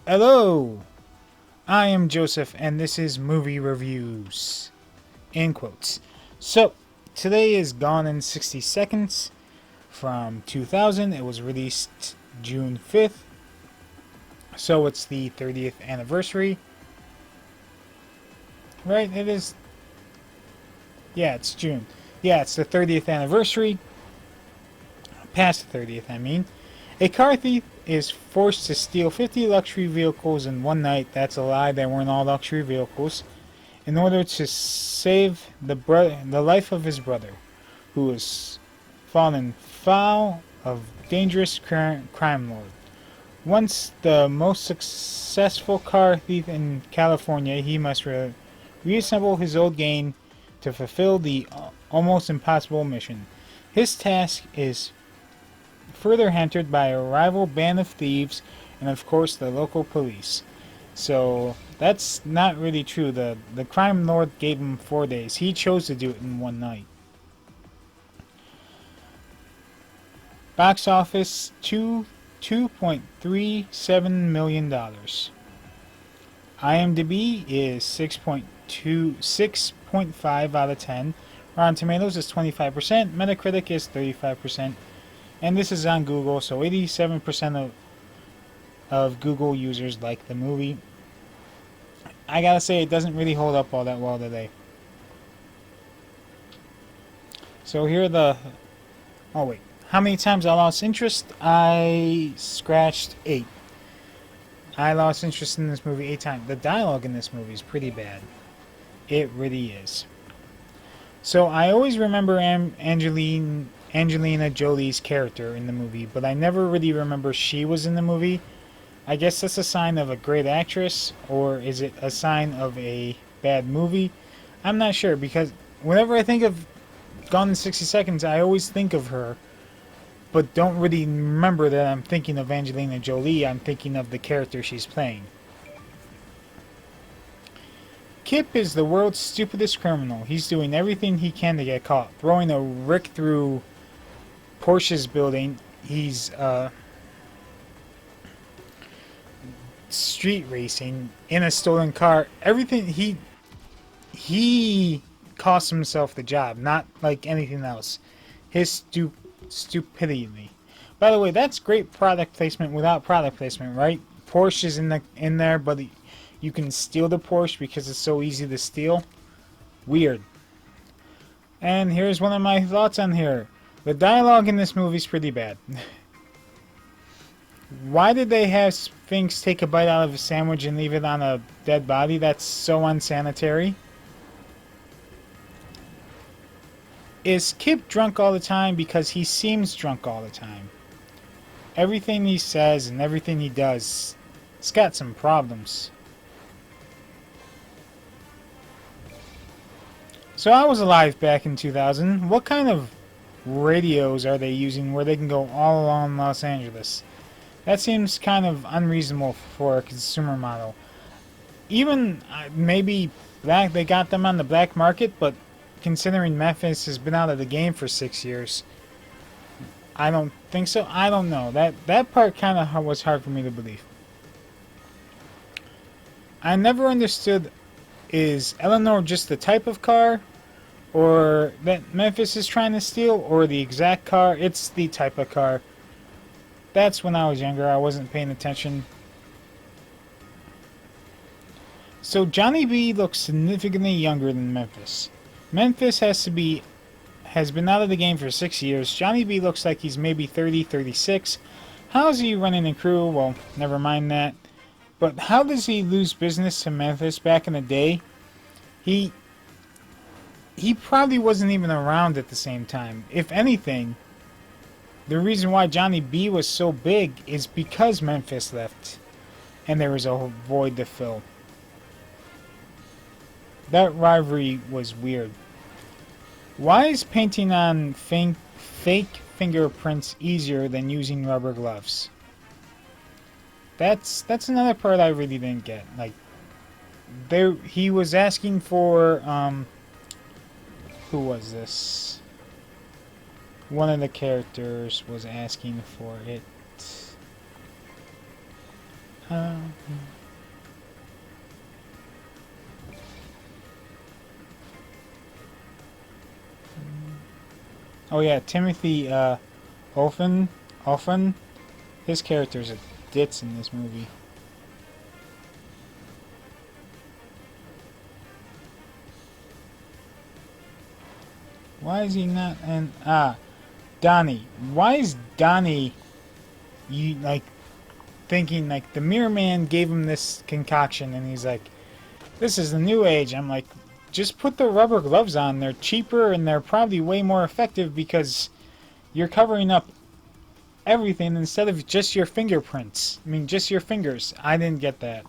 Hello, I am Joseph, and this is Movie Reviews. In quotes. So, today is Gone in 60 Seconds from 2000. It was released June 5th, so it's the 30th anniversary. Right? It is. Yeah, it's June. Yeah, it's the 30th anniversary. Past the 30th, I mean. A car thief is forced to steal 50 luxury vehicles in one night. That's a lie, they weren't all luxury vehicles. In order to save the life of his brother, who was fallen foul of dangerous crime lord. Once the most successful car thief in California, he must reassemble his old gang to fulfill the almost impossible mission. His task is further hampered by a rival band of thieves and, of course, the local police. So that's not really true. The crime lord gave him 4 days. He chose to do it in one night. Box office $2.37 million. IMDb is 6.5 out of 10. Rotten Tomatoes is 25%. Metacritic is 35%. And this is on Google, so 87% of Google users like the movie. I gotta say, it doesn't really hold up all that well today. So here are the... Oh wait, how many times I lost interest? I scratched 8. I lost interest in this movie 8 times. The dialogue in this movie is pretty bad. It really is. So I always remember Angelina Jolie's character in the movie, but I never really remember she was in the movie. I guess that's a sign of a great actress, or is it a sign of a bad movie? I'm not sure, because whenever I think of Gone in 60 Seconds, I always think of her, but don't really remember that I'm thinking of Angelina Jolie. I'm thinking of the character she's playing. Kip is the world's stupidest criminal. He's doing everything he can to get caught. Throwing a brick through Porsche's building. He's street racing in a stolen car. Everything he cost himself the job, not like anything else. His stupidity. By the way, that's great product placement without product placement, right? Porsche is in there, but you can steal the Porsche because it's so easy to steal. Weird. And here's one of my thoughts on here. The dialogue in this movie is pretty bad. Why did they have Sphinx take a bite out of a sandwich and leave it on a dead body? That's so unsanitary. Is Kip drunk all the time? Because he seems drunk all the time. Everything he says and everything he does, it's got some problems. So I was alive back in 2000. What kind of radios are they using where they can go all along Los Angeles? That seems kind of unreasonable for a consumer model. Even maybe they got them on the black market, but considering Memphis has been out of the game for 6 years, I don't think so. I don't know. That part kind of was hard for me to believe. I never understood, is Eleanor just the type of car or that Memphis is trying to steal, or the exact car? It's the type of car. That's when I was younger. I wasn't paying attention. So Johnny B looks significantly younger than Memphis. Memphis has been out of the game for 6 years. Johnny B looks like he's maybe 30, 36. How is he running a crew? Well, never mind that. But how does he lose business to Memphis back in the day? He probably wasn't even around at the same time. If anything, the reason why Johnny B was so big is because Memphis left and there was a void to fill. That rivalry was weird. Why is painting on fake fingerprints easier than using rubber gloves? That's another part I really didn't get. Like, he was asking for who was this? One of the characters was asking for it. Uh, oh yeah, Timothy Olyphant. Olyphant. His character's a ditz in this movie. Why is he not? And Donnie. Why is Donnie? You like thinking like the Mirror Man gave him this concoction, and he's like, "This is the new age." I'm like, just put the rubber gloves on. They're cheaper and they're probably way more effective because you're covering up everything instead of just your fingerprints. I mean, just your fingers. I didn't get that.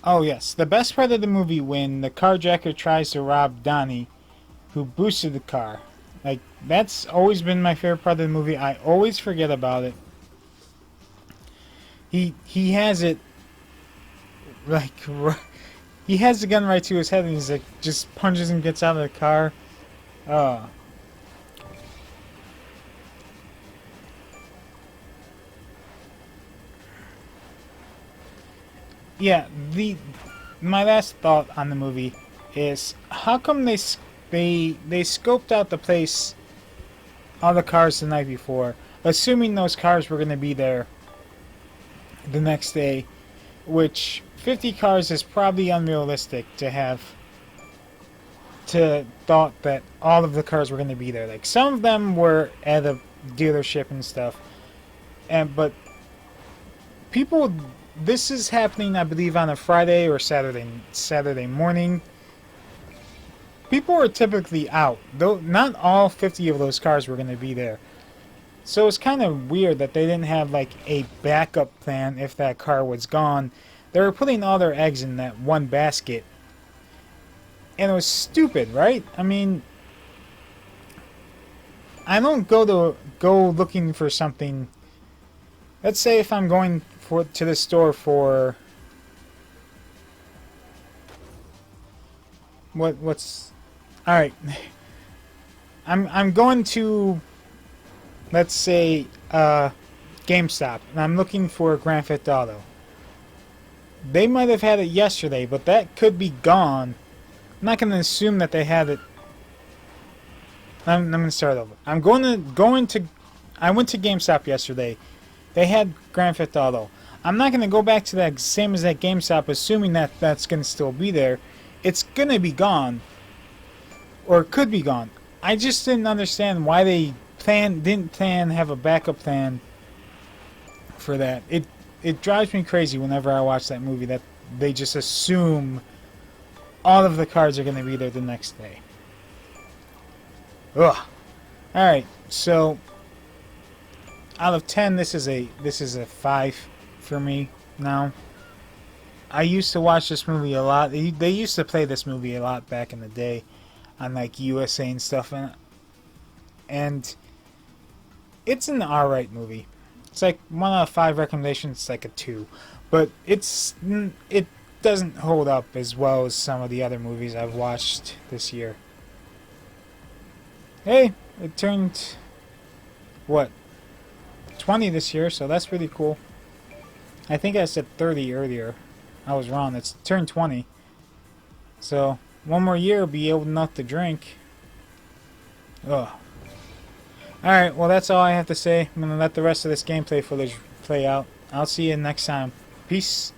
Oh yes, the best part of the movie when the carjacker tries to rob Donnie, who boosted the car. Like, that's always been my favorite part of the movie. I always forget about it. He has it like he has the gun right to his head and he's like just punches and gets out of the car. Uh yeah, my last thought on the movie is how come they scoped out the place, all the cars the night before, assuming those cars were going to be there the next day, which 50 cars is probably unrealistic to have to thought that all of the cars were going to be there. Like some of them were at a dealership and stuff, and but people, this is happening I believe on a Friday or Saturday morning. People are typically out, though not all 50 of those cars were going to be there. So it's kind of weird that they didn't have like a backup plan if that car was gone. They were putting all their eggs in that one basket. And it was stupid, right? I mean, I don't go looking for something. Let's say if I'm going to the store for what's all right. I'm going to, let's say, GameStop, and I'm looking for Grand Theft Auto. They might have had it yesterday, but that could be gone. I'm not going to assume that they had it. I'm going to start over. I went to GameStop yesterday. They had Grand Theft Auto. I'm not going to go back to that same as that GameStop assuming that that's going to still be there. It's going to be gone. Or it could be gone. I just didn't understand why they didn't have a backup plan for that. It drives me crazy whenever I watch that movie that they just assume all of the cars are going to be there the next day. Ugh. Alright, so out of 10, this is a 5 for me now. I used to watch this movie a lot. They used to play this movie a lot back in the day on like USA and stuff, and it's an alright movie. It's like 1 out of 5 recommendations. It's like a 2, but it doesn't hold up as well as some of the other movies I've watched this year. Hey, it turned what, 20 this year, so that's pretty cool. I think I said 30 earlier. I was wrong. It's turned 20. So 1 more year, will be old enough to drink. Ugh. Alright, well that's all I have to say. I'm going to let the rest of this gameplay footage play out. I'll see you next time. Peace.